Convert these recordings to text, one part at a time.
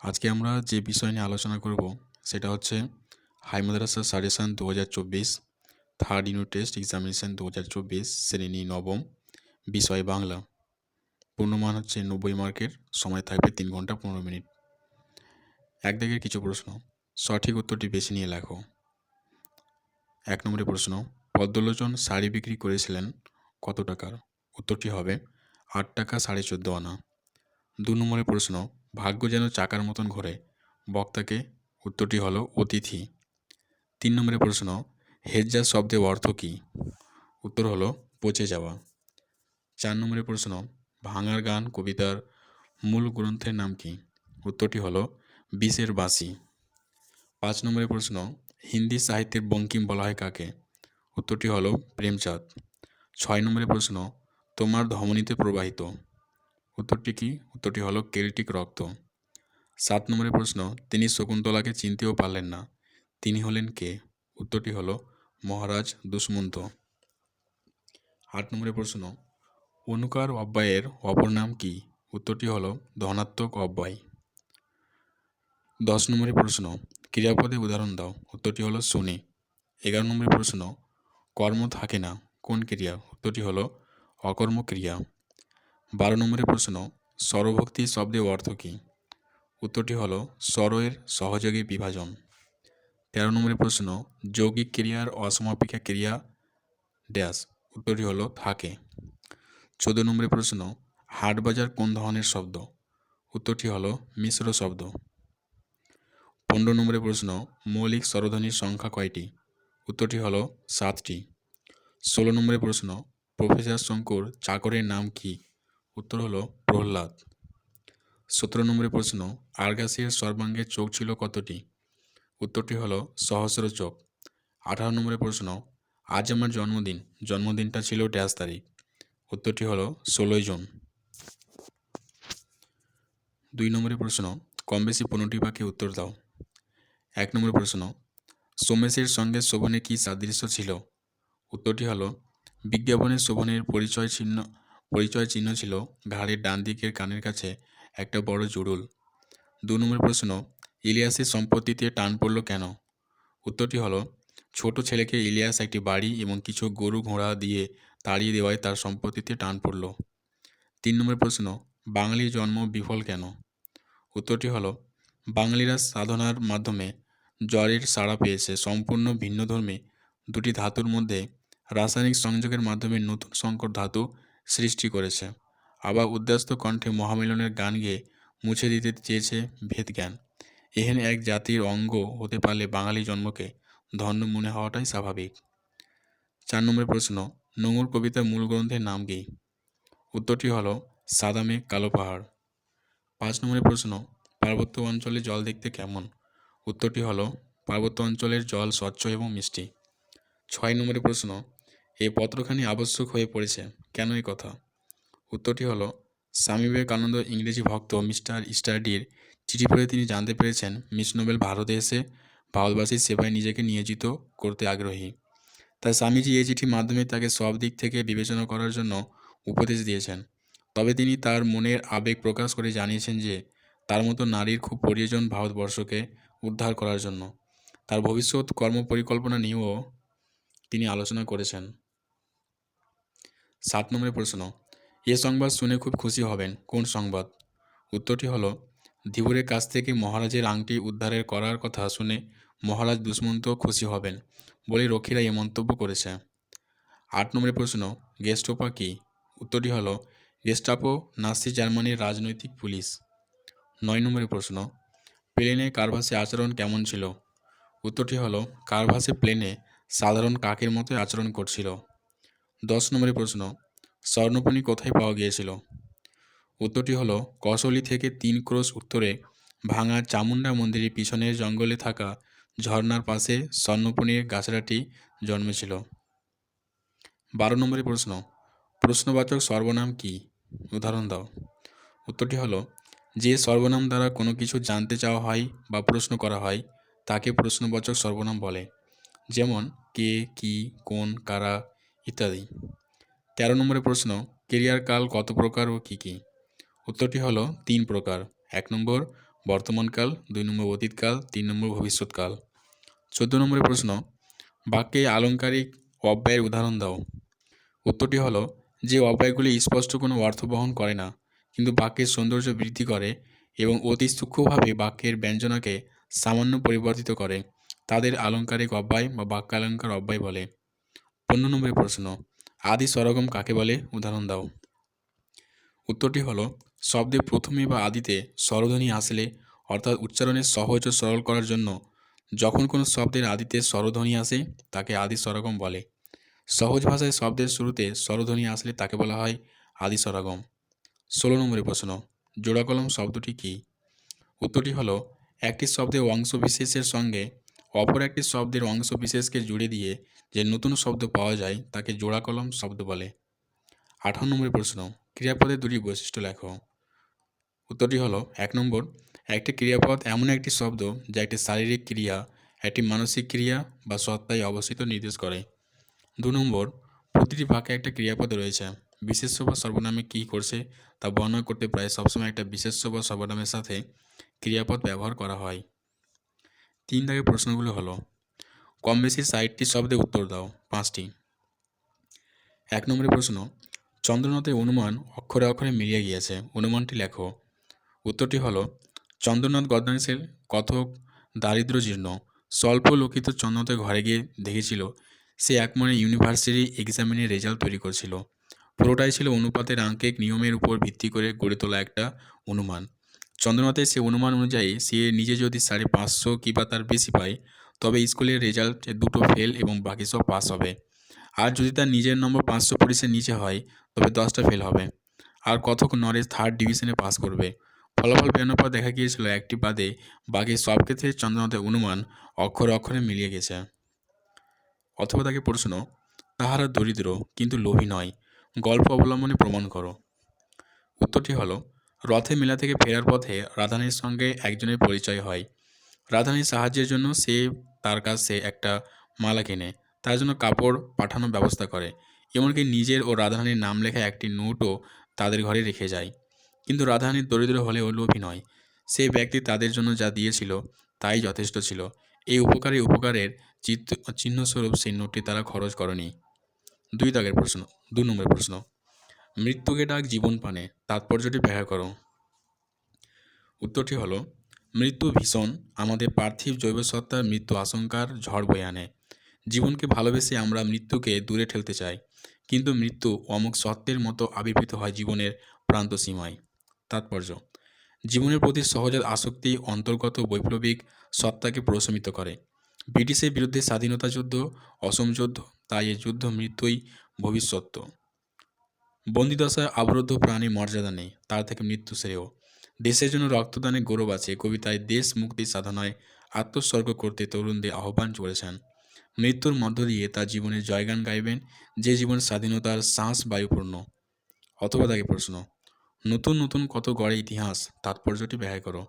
আজকে আমরা যে বিষয় নিয়ে আলোচনা করব সেটা হচ্ছে high Madrasah suggestion 2024 third unit test examination 2024 শ্রেণী নবম, বিষয় বাংলা। পূর্ণমান হচ্ছে 90 মার্কের, সময় থাকবে 3 ঘন্টা 15 মিনিট। এক দাগের কিছু প্রশ্ন, সঠিক উত্তরটি বেছে নিয়ে লেখো। 1 নম্বরের প্রশ্ন, পদ্মলোচন শাড়ি বিক্রি করেছিলেন কত টাকার? উত্তরটি হবে 8 টাকা 14.5 আনা। 2 নম্বরের প্রশ্ন, ভাগ্য যেন চাকার মতন ঘোরে, বক্তাকে? উত্তরটি হলো অতিথি। 3 নম্বরের প্রশ্ন, হেজ্জা শব্দের অর্থ কী? উত্তর হলো পচে যাওয়া। 4 নম্বরের প্রশ্ন, ভাঙার গান কবিতার মূল গ্রন্থের নাম কি? উত্তরটি হলো বিষের বাঁশি। 5 নম্বরের প্রশ্ন, হিন্দি সাহিত্যের বঙ্কিম বলা হয় কাকে? উত্তরটি হলো প্রেমচাঁদ। 6 নম্বরের প্রশ্ন, তোমার ধমনীতে প্রবাহিত, উত্তরটি কি? উত্তরটি হলো কেল্টিক রক্ত। 7 নম্বরের প্রশ্ন, তিনি শকুন্তলাকে চিনতেও পারলেন না, তিনি হলেন কে? উত্তরটি হলো মহারাজ দুষ্মন্ত। 8 নম্বরের প্রশ্ন, অনুকার অব্যয়ের অপর নাম কি? উত্তরটি হলো ধনাত্মক অব্যয়। 10 নম্বরের প্রশ্ন, ক্রিয়াপদে উদাহরণ দাও। উত্তরটি হলো শুনে। 11 নম্বরের প্রশ্ন, কর্ম থাকে না কোন ক্রিয়া? উত্তরটি হলো অকর্ম ক্রিয়া। 12 নম্বরের প্রশ্ন, স্বরভক্তি শব্দের অর্থ কী? উত্তরটি হলো স্বরের সহযোগী বিভাজন। 13 নম্বরের প্রশ্ন, যৌগিক ক্রিয়ার অসমাপিকা ক্রিয়া ড্যাশ? উত্তরটি হলো থাকে। 14 নম্বরের প্রশ্ন, হাট বাজার কোন ধরনের শব্দ? উত্তরটি হলো মিশ্র শব্দ। 15 নম্বরের প্রশ্ন, মৌলিক স্বরধ্বনির সংখ্যা কয়টি? উত্তরটি হলো 7টি। 16 নম্বরের প্রশ্ন, প্রফেসর শঙ্কুর চাকরের নাম কি? উত্তর হলো প্রহ্লাদ। 17 নম্বরের প্রশ্ন, আরগাসের সর্বাঙ্গে চোখ ছিল কতটি? উত্তরটি হলো সহস্র চোখ। 18 নম্বরের প্রশ্ন, আজ আমার জন্মদিন, জন্মদিনটা ছিল ড্যাশ তারিখ? উত্তরটি হলো 16 জুন। 2 নম্বরের প্রশ্ন, কম বেশি 15টি বাক্যে উত্তর দাও। 1 নম্বর প্রশ্ন, সোমেশের সঙ্গে শোভনের কী সাদৃশ্য ছিল? উত্তরটি হলো বিজ্ঞাপনের শোভনের পরিচয় চিহ্ন ছিল ঘাড়ের ডান দিকের কানের কাছে একটা বড় জুড়ুল। 2 নম্বর প্রশ্ন, ইলিয়াসের সম্পত্তিতে টান পড়ল কেন? উত্তরটি হলো ছোট ছেলেকে ইলিয়াস একটি বাড়ি এবং কিছু গরু ঘোড়া দিয়ে তাড়িয়ে দেওয়ায় তার সম্পত্তিতে টান পড়ল। 3 নম্বর প্রশ্ন, বাঙালির জন্ম বিফল কেন? উত্তরটি হলো বাঙালিরা সাধনার মাধ্যমে জ্বরের সাড়া পেয়েছে, সম্পূর্ণ ভিন্নধর্মী দুটি ধাতুর মধ্যে রাসায়নিক সংযোগের মাধ্যমে নতুন সংকর ধাতু সৃষ্টি করেছে। আবার উদ্যাস্ত কণ্ঠে মহামিলনের গান গেয়ে মুছে দিতে চেয়েছে ভেদজ্ঞান। এহেন এক জাতির অঙ্গ হতে পারলে বাঙালি জন্মকে ধন্য মনে হওয়াটাই স্বাভাবিক। 4 নম্বর প্রশ্ন, নোঙর কবিতার মূল গ্রন্থের নাম কি? উত্তরটি হলো সাদা মেঘ কালো পাহাড়। 5 নম্বরের প্রশ্ন, পার্বত্য অঞ্চলে জল দেখতে কেমন? উত্তরটি হলো পার্বত্য অঞ্চলের জল স্বচ্ছ এবং মিষ্টি। 6 নম্বরের প্রশ্ন, এই পত্রখানি আবশ্যক হয়ে পড়েছে কেন এই কথা? উত্তরটি হলো স্বামী বিবেকানন্দ ইংরেজি ভক্ত মিস্টার স্টাডির চিঠি পড়ে তিনি জানতে পেরেছেন মিস নোবেল ভারতে এসে ভারতবাসীর সেবায় নিজেকে নিয়োজিত করতে আগ্রহী। তাই স্বামীজি এই চিঠির মাধ্যমে তাকে সব দিক থেকে বিবেচনা করার জন্য উপদেশ দিয়েছেন। তবে তিনি তার মনের আবেগ প্রকাশ করে জানিয়েছেন যে তার মতো নারীর খুব প্রয়োজন ভারতবর্ষকে উদ্ধার করার জন্য। তার ভবিষ্যৎ কর্মপরিকল্পনা নিয়েও তিনি আলোচনা করেছেন। 7 নম্বরের প্রশ্ন, এ সংবাদ শুনে খুব খুশি হবেন কোন সংবাদ? উত্তরটি হলো ধীবরের কাছ থেকে মহারাজের আংটি উদ্ধারের করার কথা শুনে মহারাজ দুষ্মন্ত খুশি হবেন বলে রক্ষীরা এ মন্তব্য করেছে। 8 নম্বরের প্রশ্ন, গেস্টাপো কি? উত্তরটি হলো গেস্টাপো নাৎসি জার্মানির রাজনৈতিক পুলিশ। 9 নম্বরের প্রশ্ন, প্লেনে কার্ভাসে আচরণ কেমন ছিল? উত্তরটি হলো কার্ভাসে প্লেনে সাধারণ কাকের মতো আচরণ করছিল। 10 নম্বরের প্রশ্ন, স্বর্ণপণি কোথায় পাওয়া গিয়েছিল? উত্তরটি হলো কসৌলি থেকে 3 ক্রোশ উত্তরে ভাঙা চামুন্ডা মন্দিরের পিছনের জঙ্গলে থাকা ঝর্ণার পাশে স্বর্ণপণির গাছড়াটি জন্মেছিল। 12 নম্বরের প্রশ্ন, প্রশ্নবাচক সর্বনাম কি? উদাহরণ দাও। উত্তরটি হলো যে সর্বনাম দ্বারা কোনো কিছু জানতে চাওয়া হয় বা প্রশ্ন করা হয় তাকে প্রশ্নবাচক সর্বনাম বলে, যেমন কে, কি, কোন, কারা ইত্যাদি। 13 নম্বরের প্রশ্ন, ক্রিয়ার কাল কত প্রকার ও কী কী? উত্তরটি হলো 3 প্রকার। 1 নম্বর বর্তমানকাল, 2 নম্বর অতীতকাল, 3 নম্বর ভবিষ্যৎকাল। 14 নম্বরের প্রশ্ন, বাক্যে আলংকারিক অব্যয়ের উদাহরণ দাও। উত্তরটি হলো, যে অব্যয়গুলি স্পষ্ট কোনো অর্থ বহন করে না কিন্তু বাক্যের সৌন্দর্য বৃদ্ধি করে এবং অতি সূক্ষ্মভাবে বাক্যের ব্যঞ্জনাকে সামান্য পরিবর্তিত করে তাদের আলংকারিক অব্যয় বা বাক্যালঙ্কার অব্যয় বলে। 15 নম্বরের প্রশ্ন, আদি স্বরগম কাকে বলে, উদাহরণ দাও। উত্তরটি হলো, শব্দে প্রথমে বা আদিতে স্বরধ্বনি আসলে অর্থাৎ উচ্চারণের সহজ ও সরল করার জন্য যখন কোনো শব্দের আদিতে স্বরধ্বনি আসে তাকে আদি স্বরগম বলে। সহজ ভাষায় শব্দের শুরুতে স্বরধ্বনি আসলে তাকে বলা হয় আদি স্বরগম। 16 নম্বরের প্রশ্ন, জোড়াকলম শব্দটি কী? উত্তরটি হলো, একটি শব্দের অংশবিশেষের সঙ্গে অপর একটি শব্দের অংশবিশেষকে জুড়ে দিয়ে যে নতুন শব্দ পাওয়া যায় তাকে জোড়াকলম শব্দ বলে। 18 নম্বরের প্রশ্ন, ক্রিয়াপদের দুটি বৈশিষ্ট্য লেখো। উত্তরটি হলো, 1 নম্বর, একটি ক্রিয়াপদ এমন একটি শব্দ যা একটি শারীরিক ক্রিয়া, একটি মানসিক ক্রিয়া বা সত্তায় অবস্থিত নির্দেশ করে। 2 নম্বর, প্রতিটি বাক্যে একটা ক্রিয়াপদ রয়েছে। বিশেষ্য বা সর্বনামে কী করছে তা বর্ণনা করতে প্রায় সবসময় একটা বিশেষ্য বা সর্বনামের সাথে ক্রিয়াপদ ব্যবহার করা হয়। 3 দাগের প্রশ্নগুলো হলো, কম বেশি 60টি শব্দে উত্তর দাও, 5টি। 1 নম্বরের প্রশ্ন, চন্দ্রনাথের অনুমান অক্ষরে অক্ষরে মিলিয়ে গিয়েছে, অনুমানটি লেখো। উত্তরটি হলো, চন্দ্রনাথ গদ্যাংশের কথক দারিদ্র্যজীর্ণ স্বল্প লোকিত চন্দ্রনাথের ঘরে গিয়ে দেখেছিল সে একমনে ইউনিভার্সিটি এক্সামিনের রেজাল্ট তৈরি করছিল। পুরোটাই ছিল অনুপাতের আঙ্কিক নিয়মের উপর ভিত্তি করে গড়ে তোলা একটা অনুমান। চন্দ্রনাথের সে অনুমান অনুযায়ী সে নিজে যদি 550 কিংবা তার বেশি পায় তবে স্কুলের রেজাল্ট 2টো ফেল এবং বাকি সব পাস হবে। আর যদি তার নিজের নম্বর 520-এর নিচে হয় তবে 10টা ফেল হবে। আর কথক নরেশ 3rd ডিভিশনে পাস করবে। ফলাফল বেরোনোর পর দেখা গিয়েছিল একটি বাদে বাকি সব ক্ষেত্রে চন্দ্রনাথের অনুমান অক্ষরে অক্ষরে মিলিয়ে গেছে। অথবা তাকে প্রশ্ন, তাহারা দরিদ্র কিন্তু লোভী নয়, গল্প অবলম্বনে প্রমাণ করো। উত্তরটি হলো, রথে মেলা থেকে ফেরার পথে রাধানীর সঙ্গে একজনের পরিচয় হয়। রাধানীর সাহায্যের জন্য সে তার কাছে একটা মালা কেনে, তার জন্য কাপড় পাঠানোর ব্যবস্থা করে, এমনকি নিজের ও রাধারানীর নাম লেখা একটি নোটও তাদের ঘরে রেখে যায়। কিন্তু রাধারানীর দরিদ্র হলেও লোভী নয়, সেই ব্যক্তি তাদের জন্য যা দিয়েছিল তাই যথেষ্ট ছিল। এই উপকারের চিহ্নস্বরূপ সেই নোটটি তারা খরচ করেনি। 2 নম্বরের প্রশ্ন, মৃত্যুকে ডাক জীবন পানে তাৎপর্যটি ব্যাখ্যা করো। উত্তরটি হলো, মৃত্যু ভীষণ, আমাদের পার্থিব জৈব সত্তার মৃত্যু আশঙ্কার ঝড় বয়ে আনে। জীবনকে ভালোবেসে আমরা মৃত্যুকে দূরে ঠেলতে চাই, কিন্তু মৃত্যু অমুক সত্যের মতো আবির্ভূত হয় জীবনের প্রান্ত সীমায়। তাৎপর্য, জীবনের প্রতি সহজাত আসক্তি অন্তর্গত বৈপ্লবিক সত্তাকে প্রশমিত করে। ব্রিটিশের বিরুদ্ধে স্বাধীনতা যুদ্ধ অসম যুদ্ধ, তাই এই যুদ্ধ মৃত্যুই ভবিষ্যৎ। বন্দিদশায় আবদ্ধ প্রাণী মর্যাদা নেই, তার থেকে মৃত্যু শ্রেয়। দেশের জন্য রক্তদানে গৌরব আছে কবিতায় দেশ মুক্তি সাধনায় আত্মোৎসর্গ করতে তরুণদের আহ্বান করেছেন। মৃত্যুর মধ্য দিয়ে তার জীবনের জয়গান গাইবেন যে জীবন স্বাধীনতার শ্বাস বায়ুপূর্ণ। অথবা তাকে প্রশ্ন, নতুন নতুন কত গড়ে ইতিহাস তাৎপর্যটি ব্যাখ্যা করো।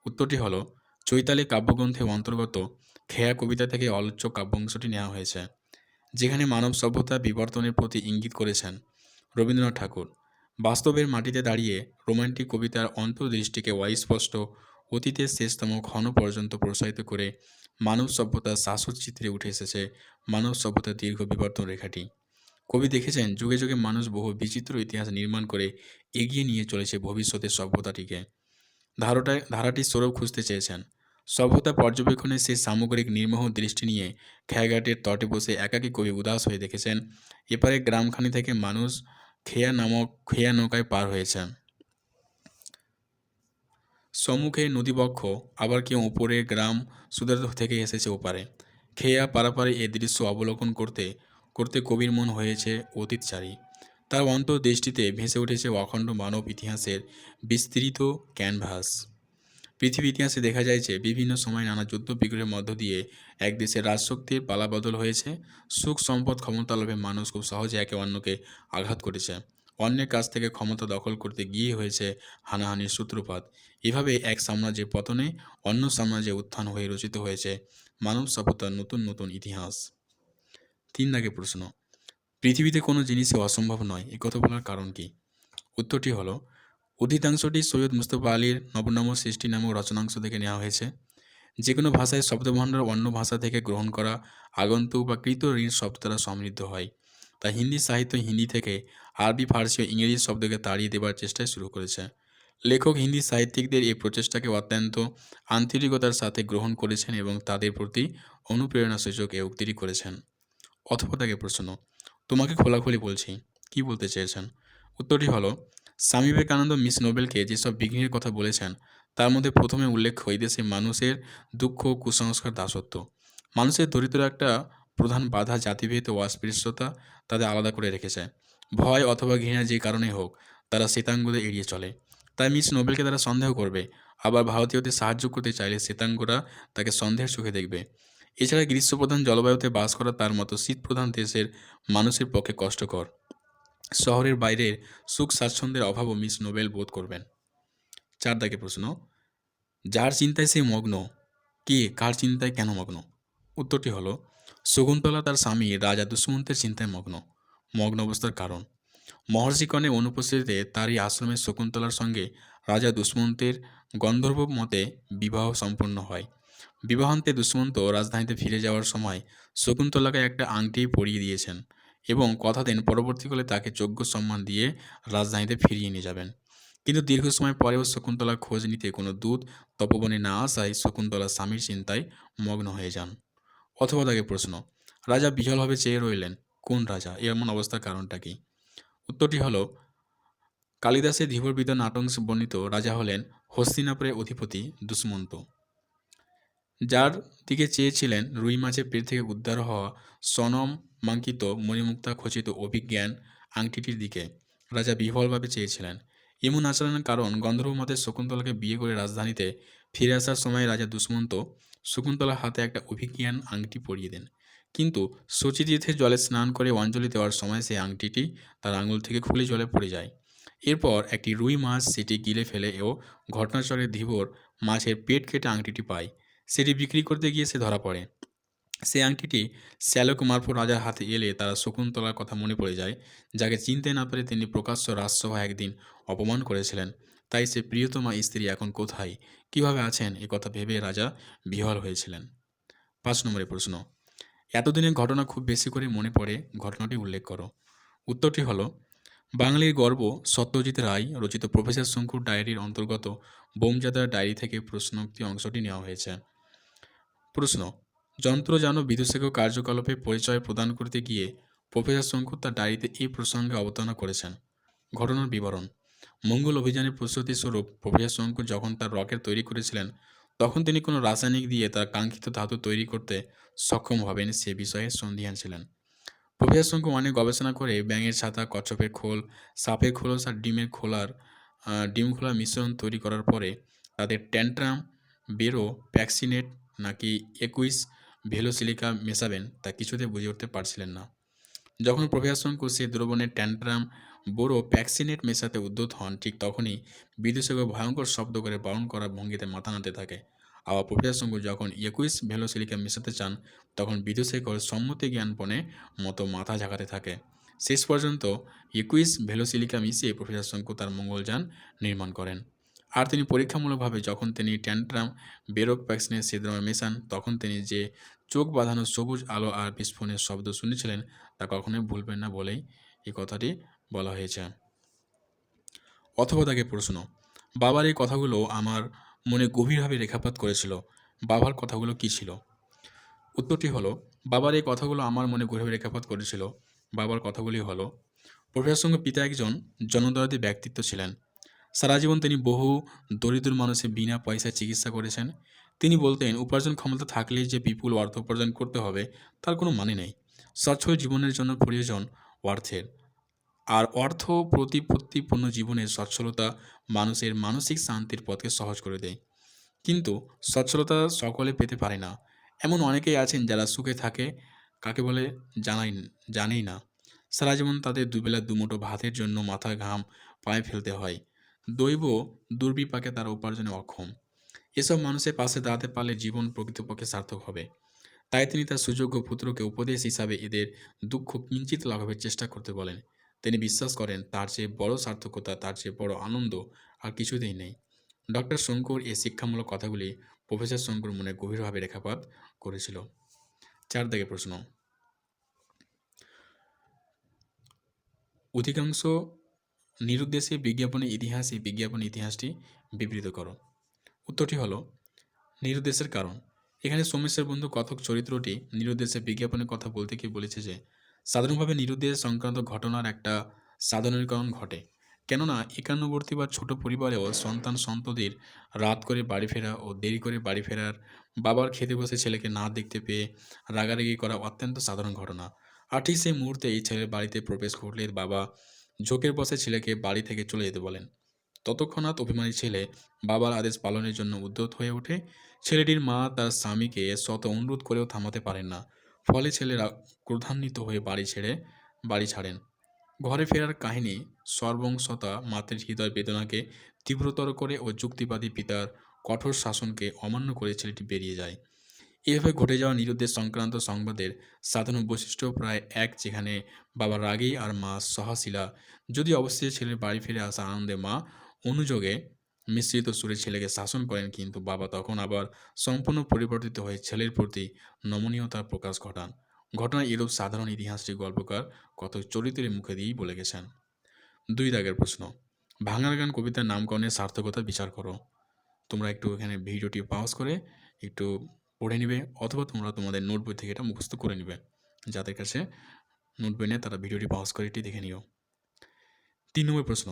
উত্তরটি হলো, চৈতালি কাব্যগ্রন্থের অন্তর্গত খেয়া কবিতা থেকে আলোচ্য কাব্যাংশটি নেওয়া হয়েছে, যেখানে মানব সভ্যতা বিবর্তনের প্রতি ইঙ্গিত করেছেন রবীন্দ্রনাথ ঠাকুর। বাস্তবের মাটিতে দাঁড়িয়ে রোমান্টিক কবিতার অন্তর্দৃষ্টিকে অস্পষ্ট অতীতের শেষতম ক্ষণ পর্যন্ত প্রসারিত করে মানব সভ্যতার শাশ্বত চিত্রে উঠে এসেছে মানব সভ্যতার দীর্ঘ বিবর্তন রেখাটি। কবি দেখেছেন যুগে যুগে মানুষ বহু বিচিত্র ইতিহাস নির্মাণ করে এগিয়ে নিয়ে চলেছে ভবিষ্যতের সভ্যতাটিকে। ধারাটির স্বরূপ খুঁজতে চেয়েছেন। সভ্যতা পর্যবেক্ষণে সেই সামগ্রিক নির্মোহ দৃষ্টি নিয়ে খেয়াঘাটের তটে বসে একাকী কবি উদাস হয়ে দেখেছেন এপারে গ্রামখানি থেকে মানুষ খেয়া নৌকায় পার হয়েছে, সম্মুখে নদীবক্ষ, আবার কেউ উপরে গ্রাম সুদার থেকে এসেছে ওপারে। খেয়া পারাপারে এ দৃশ্য অবলোকন করতে করতে কবির মন হয়েছে অতীতচারী। তার অন্তর্দৃষ্টিতে ভেসে উঠেছে অখণ্ড মানব ইতিহাসের বিস্তৃত ক্যানভাস। পৃথিবী ইতিহাসে দেখা যায় যে বিভিন্ন সময় নানা যুদ্ধ বিগ্রহের মধ্য দিয়ে এক দেশের রাজশক্তির পালাবদল হয়েছে। সুখ সম্পদ ক্ষমতা লোভে মানুষ খুব সহজে একে অন্যকে আঘাত করেছে। অন্যের কাছ থেকে ক্ষমতা দখল করতে গিয়ে হয়েছে হানাহানির সূত্রপাত। এভাবে এক সাম্রাজ্যের পতনে অন্য সাম্রাজ্যের উত্থান হয়ে রচিত হয়েছে মানব সভ্যতার নতুন নতুন ইতিহাস। 3 দাগের প্রশ্ন, পৃথিবীতে কোনো জিনিসই অসম্ভব নয় একথা বলার কারণ কি? উত্তরটি হলো, উদ্ধৃতাংশটি সৈয়দ মুস্তফা আলীর নবনম সৃষ্টি নামক রচনাংশ থেকে নেওয়া হয়েছে। যে কোনো ভাষায় শব্দভাণ্ডার অন্য ভাষা থেকে গ্রহণ করা আগন্তুক বা কৃত ঋণ শব্দ দ্বারা সমৃদ্ধ হয়। তাই হিন্দি সাহিত্য হিন্দি থেকে আরবি, ফার্সি ও ইংরেজি শব্দকে তাড়িয়ে দেবার চেষ্টায় শুরু করেছে। লেখক হিন্দি সাহিত্যিকদের এই প্রচেষ্টাকে অত্যন্ত আন্তরিকতার সাথে গ্রহণ করেছেন এবং তাদের প্রতি অনুপ্রেরণাসূচক এ উক্তিটি করেছেন। অথবা তাকে প্রশ্ন, তোমাকে খোলাখুলি বলছি, কি বলতে চেয়েছেন? উত্তরটি হলো, স্বামী বিবেকানন্দ মিস নোবেলকে যেসব বিঘ্নের কথা বলেছেন তার মধ্যে প্রথমে উল্লেখ এই দেশে মানুষের দুঃখ, কুসংস্কার, দাসত্ব। মানুষের দরিদ্র একটা প্রধান বাধা জাতিভেদ ও অস্পৃশ্যতা তাদের আলাদা করে রেখেছে। ভয় অথবা ঘৃণা যে কারণে হোক তারা শ্বেতাঙ্গদের এড়িয়ে চলে। তাই মিস নোবেলকে তারা সন্দেহ করবে, আবার ভারতীয়দের সাহায্য করতে চাইলে শ্বেতাঙ্গরা তাকে সন্দেহের চোখে দেখবে। এছাড়া গ্রীষ্মপ্রধান জলবায়ুতে বাস করা তার মতো শীতপ্রধান দেশের মানুষের পক্ষে কষ্টকর। শহরের বাইরের সুখ স্বাচ্ছন্দ্যের অভাবও মিস নোবেল বোধ করবেন। 4 দাগের প্রশ্ন, যার চিন্তায় সে মগ্ন, কে কার চিন্তায় কেন মগ্ন? উত্তরটি হলো, শকুন্তলা তার স্বামী রাজা দুষ্মন্তের চিন্তায় মগ্ন অবস্থার কারণ। মহর্ষিগণের অনুপস্থিতিতে তারই আশ্রমে শকুন্তলার সঙ্গে রাজা দুষ্মন্তের গন্ধর্ব মতে বিবাহ সম্পন্ন হয়। বিবাহান্তে দুষ্মন্ত রাজধানীতে ফিরে যাওয়ার সময় শকুন্তলাকে একটা আংটি পরিয়ে দিয়েছেন এবং কথা দেন পরবর্তীকালে তাকে যোগ্য সম্মান দিয়ে রাজধানীতে ফিরিয়ে নিয়ে যাবেন। কিন্তু দীর্ঘ সময় পরেও শকুন্তলার খোঁজ নিতে কোনো দূত তপবনে না আসায় শকুন্তলা স্বামীর চিন্তায় মগ্ন হয়ে যান। অথবা তাকে প্রশ্ন, রাজা বিহ্বলভাবে চেয়ে রইলেন, কোন রাজা? এমন অবস্থার কারণটা কি? উত্তরটি হলো, কালিদাসের ধীবরবিদ নাট্যংশে বর্ণিত রাজা হলেন হস্তিনাপুরের অধিপতি দুষ্মন্ত, যার দিকে চেয়েছিলেন রুই মাছের পেট থেকে উদ্ধার হওয়া সনম মাঙ্কিত মণিমুক্তা খচিত অভিজ্ঞান আংটিটির দিকে রাজা বিহ্বলভাবে চেয়েছিলেন। এমন আচরণের কারণ গন্ধর্ব মতে শকুন্তলাকে বিয়ে করে রাজধানীতে ফিরে আসার সময় রাজা দুষ্মন্ত শকুন্তলার হাতে একটা অভিজ্ঞান আংটি পরিয়ে দেন। কিন্তু শচীতীর্থের জলে স্নান করে অঞ্জলি দেওয়ার সময় সেই আংটিটি তার আঙুল থেকে খুলে জলে পড়ে যায়। এরপর একটি রুই মাছ সেটি গিলে ফেলে ও ঘটনাচক্রে ধীবর মাছের পেট কেটে আংটিটি পায়। সেটি বিক্রি করতে গিয়ে সে ধরা পড়ে। সেই আংটিটি শ্যালক মারফত রাজার হাতে এলে তারা শকুন্তলার কথা মনে পড়ে যায়, যাকে চিনতে না পেরে তিনি প্রকাশ্য রাজসভায় একদিন অপমান করেছিলেন। তাই সে প্রিয়তমা স্ত্রী এখন কোথায়, কিভাবে আছেন, এ কথা ভেবে রাজা বিহ্বল হয়েছিলেন। 5 নম্বরের প্রশ্ন, এতদিনের ঘটনা খুব বেশি করে মনে পড়ে, ঘটনাটি উল্লেখ করো। উত্তরটি হলো, বাঙালির গর্ব সত্যজিৎ রায় রচিত প্রফেসর শঙ্কুর ডায়েরির অন্তর্গত বোমজাদার ডায়েরি থেকে প্রশ্নোক্তি অংশটি নেওয়া হয়েছে। প্রশ্ন, যন্ত্রযান ও বিদূষক কার্যকলাপে পরিচয় প্রদান করতে গিয়ে প্রফেসর শঙ্কু তার ডায়েরিতে এই প্রসঙ্গে অবতারণা করেছেন। ঘটনার বিবরণ, মঙ্গল অভিযানের প্রস্তুতি স্বরূপ প্রফেসর শঙ্কু যখন তার রকেট তৈরি করেছিলেন তখন তিনি কোনো রাসায়নিক দিয়ে তার কাঙ্ক্ষিত ধাতু তৈরি করতে সক্ষম হবেন সে বিষয়ে সন্দিহান ছিলেন। প্রফেসর শঙ্কু অনেক গবেষণা করে ব্যাঙের ছাতা, কচ্ছপের খোল, সাপের খোলস আর ডিম খোলার মিশ্রণ তৈরি করার পরে তাদের ট্যান্ট্রাম, বেরো, প্যাক্সিনেট নাকি একুইস ভেলোসিলিকা মেশাবেন তা কিছুতে বুঝে উঠতে পারছিলেন না। যখন প্রফেসর শঙ্কু সেই দ্রবণের ট্যান্ট্রাম, বোরো, প্যাক্সিনেট মেশাতে উদ্যত হন, ঠিক তখনই বিদূষক ভয়ঙ্কর শব্দ করে বারণ করার ভঙ্গিতে মাথা নাড়তে থাকে। আবার প্রফেসর শঙ্কু যখন একুইস ভেলোসিলিকা মেশাতে চান তখন বিদূষকের সম্মতি জ্ঞানপণে মতো মাথা ঝাঁকাতে থাকে। শেষ পর্যন্ত একুইস ভেলোসিলিকা মিশিয়ে প্রফেসর শঙ্কু তার মঙ্গলযান নির্মাণ করেন। আর তিনি পরীক্ষামূলকভাবে যখন তিনি ট্যান্ট্রাম, বেরোক, প্যাক্সিনেট সিদ্রামে মেশান তখন তিনি যে চোখ বাঁধানো সবুজ আলো আর বিস্ফোরণের শব্দ শুনেছিলেন তা কখনোই ভুলবেন না বলেই এই কথাটি বলা হয়েছে। অথবা তাকে প্রশ্ন, বাবার এই কথাগুলো আমার মনে গভীরভাবে রেখাপাত করেছিল, বাবার কথাগুলো কি ছিল? উত্তরটি হলো, বাবার এই কথাগুলো আমার মনে গভীরভাবে রেখাপাত করেছিল, বাবার কথাগুলি হলো, প্রফেসর শঙ্কুর পিতা একজন জনদরদি ব্যক্তিত্ব ছিলেন। সারা জীবন তিনি বহু দরিদ্র মানুষের বিনা পয়সায় চিকিৎসা করেছেন। তিনি বলতেন, উপার্জন ক্ষমতা থাকলেই যে বিপুল অর্থ উপার্জন করতে হবে তার কোনো মানে নেই। সচ্ছল জীবনের জন্য প্রয়োজন অর্থের, আর অর্থ প্রতিপত্তিপূর্ণ জীবনের সচ্ছলতা মানুষের মানসিক শান্তির পথকে সহজ করে দেয়। কিন্তু সচ্ছলতা সকলে পেতে পারে না। এমন অনেকেই আছেন যারা সুখে থাকে কাকে বলে জানেই না। সারা জীবন তাদের দুবেলা দুমুঠো ভাতের জন্য মাথা ঘাম পায়ে ফেলতে হয়। দৈব দুর্বিপাকে তারা উপার্জনে অক্ষম। এসব মানুষের পাশে দাঁড়াতে পারলে জীবন প্রকৃতপক্ষে সার্থক হবে। তাই তিনি তার সুযোগ্য পুত্রকে উপদেশ হিসাবে এদের দুঃখ কিঞ্চিত লাঘবের চেষ্টা করতে বলেন। তিনি বিশ্বাস করেন তার চেয়ে বড় সার্থকতা, তার চেয়ে বড় আনন্দ আর কিছুতেই নেই। ডক্টর শঙ্কুর এই শিক্ষামূলক কথাগুলি প্রফেসর শঙ্কুর মনে গভীরভাবে রেখাপাত করেছিল। 4 দাগের প্রশ্ন, অধিকাংশ নিরুদ্দেশে বিজ্ঞাপনের ইতিহাস, এই বিজ্ঞাপনের ইতিহাসটি বিবৃত করো। উত্তরটি হলো নিরুদ্দেশের কারণ। এখানে সোমেশের বন্ধু কথক চরিত্রটি নিরুদ্দেশে বিজ্ঞাপনের কথা বলতে গিয়ে বলেছে যে সাধারণভাবে নিরুদ্দেশ সংক্রান্ত ঘটনার একটা সাধারণীকরণ ঘটে, কেননা একান্নবর্তী বা ছোট পরিবারেও সন্তান সন্ততির রাত করে বাড়ি ফেরা ও দেরি করে বাড়ি ফেরার, বাবার খেতে বসে ছেলেকে না দেখতে পেয়ে রাগারাগি করা অত্যন্ত সাধারণ ঘটনা। আর ঠিক সেই মুহূর্তে এই ছেলের বাড়িতে প্রবেশ ঘটলে বাবা ঝোঁকের বসে ছেলেকে বাড়ি থেকে চলে যেতে বলেন। ততক্ষণাৎ অভিমানী ছেলে বাবার আদেশ পালনের জন্য উদ্যত হয়ে ওঠে। ছেলেটির মা তার স্বামীকে শত অনুরোধ করেও থামাতে পারেন না। ফলে ছেলেরা ক্রোধান্বিত হয়ে বাড়ি ছাড়েন। ঘরে ফেরার কাহিনী সর্বংশতা মাতৃ হৃদয় বেদনাকে তীব্রতর করে ও যুক্তিবাদী পিতার কঠোর শাসনকে অমান্য করে ছেলেটি বেরিয়ে যায়। এভাবে ঘটে যাওয়া নিরুদ্দেশ সংক্রান্ত সংবাদের সাধারণ বৈশিষ্ট্য প্রায় এক, যেখানে বাবা রাগী আর মা সহাশীলা। যদি অবশ্যই ছেলের বাড়ি ফিরে আসা আনন্দে মা অনুযোগে মিশ্রিত সুরে ছেলেকে শাসন করেন, কিন্তু বাবা তখন আবার সম্পূর্ণ পরিবর্তিত হয়ে ছেলের প্রতি নমনীয়তার প্রকাশ ঘটান। ঘটনা এরূপ সাধারণ ইতিহাসটি গল্পকার কত চরিত্রের মুখে দিয়েই বলে গেছেন। 2 দাগের প্রশ্ন, ভাঙার গান কবিতার নামকরণের সার্থকতা বিচার করো। তোমরা একটু এখানে ভিডিওটি পজ করে একটু পড়ে নিবে, অথবা তোমরা তোমাদের নোট বই থেকে এটা মুখস্থ করে নিবে। যাদের কাছে নোট বই নেই তারা ভিডিওটি পজ করে এটি দেখে নিও। 3 নম্বর প্রশ্ন,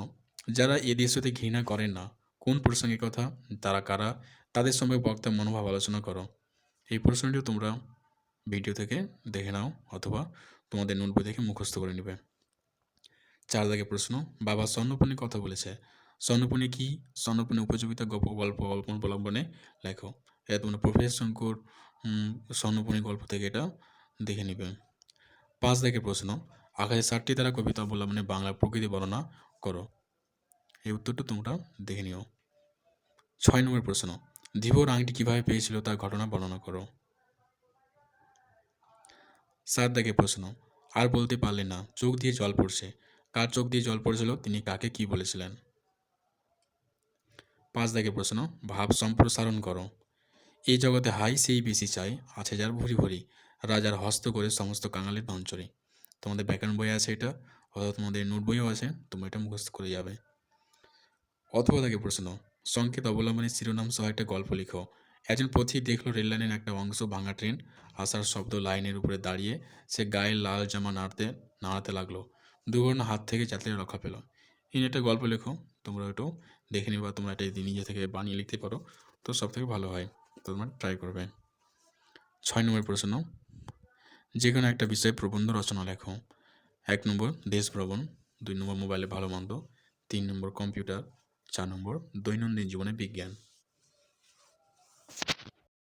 যারা এ দেশ হতে ঘৃণা করেন না কোন প্রসঙ্গের কথা, তারা কারা, তাদের সঙ্গে বক্তার মনোভাব আলোচনা করো। এই প্রশ্নটিও তোমরা ভিডিও থেকে দেখে নাও অথবা তোমাদের নোট বই থেকে মুখস্থ করে নেবে। 4 দাগের প্রশ্ন, বাবা স্বর্ণপণির কথা বলেছে। স্বর্ণপণি কি, স্বর্ণপণির উপযোগিতা গল্প অবলম্বনে লেখো। এটা তোমরা প্রফেসর শঙ্কুর স্বর্ণপণি গল্প থেকে এটা দেখে নিবে। 5 দাগের প্রশ্ন, আকাশে 7টি তারা কবিতা অবলম্বনে বাংলার প্রকৃতি বর্ণনা করো। এই উত্তরটা তোমরা দেখে নিও। 6 নম্বর প্রশ্ন, ধীবর আংটি কিভাবে পেয়েছিল তার ঘটনা বর্ণনা করো। 7 দাগের প্রশ্ন, আর বলতে পারলেন না, চোখ দিয়ে জল পড়ছে। কার চোখ দিয়ে জল পড়ছিল, তিনি কাকে কি বলেছিলেন। 5 দাগের প্রশ্ন, ভাব সম্প্রসারণ করো। এই জগতে হাই সেই বেশি চাই, আছে যার ভরি ভরি, রাজার হস্ত করে সমস্ত কাঙালের দঞ্চরে। তোমাদের ব্যাকরণ বই আছে এটা, অথবা তোমাদের নোট বইও আছে, তোমরা এটা মুখস্থ করে যাবে। অথবা দাগের প্রশ্ন, সংকেত অবলম্বনে শিরোনাম সহ একটা গল্প লিখো। একজন পথিক দেখলো রেললাইনের একটা অংশ ভাঙা, ট্রেন আসার শব্দ, লাইনের উপরে দাঁড়িয়ে সে গায়ে লাল জামা নাড়াতে লাগলো। দুর্ঘটনা হাত থেকে যাত্রীরা রক্ষা পেল। এই নিয়ে একটা গল্প লেখো। তোমরা একটু দেখে নিবা, তোমরা এটা নিজে থেকে বানিয়ে লিখতে পারো তো সব থেকে ভালো হয়, তো তোমরা ট্রাই করবে। 6 নম্বর প্রশ্ন, যে কোনো একটা বিষয়ে প্রবন্ধ রচনা লেখো। 1 নম্বর দেশ ভ্রমণ, 2 নম্বর মোবাইলে ভালো মন্দ, 3 নম্বর কম্পিউটার, 4 নম্বর দৈনন্দিন জীবনে বিজ্ঞান।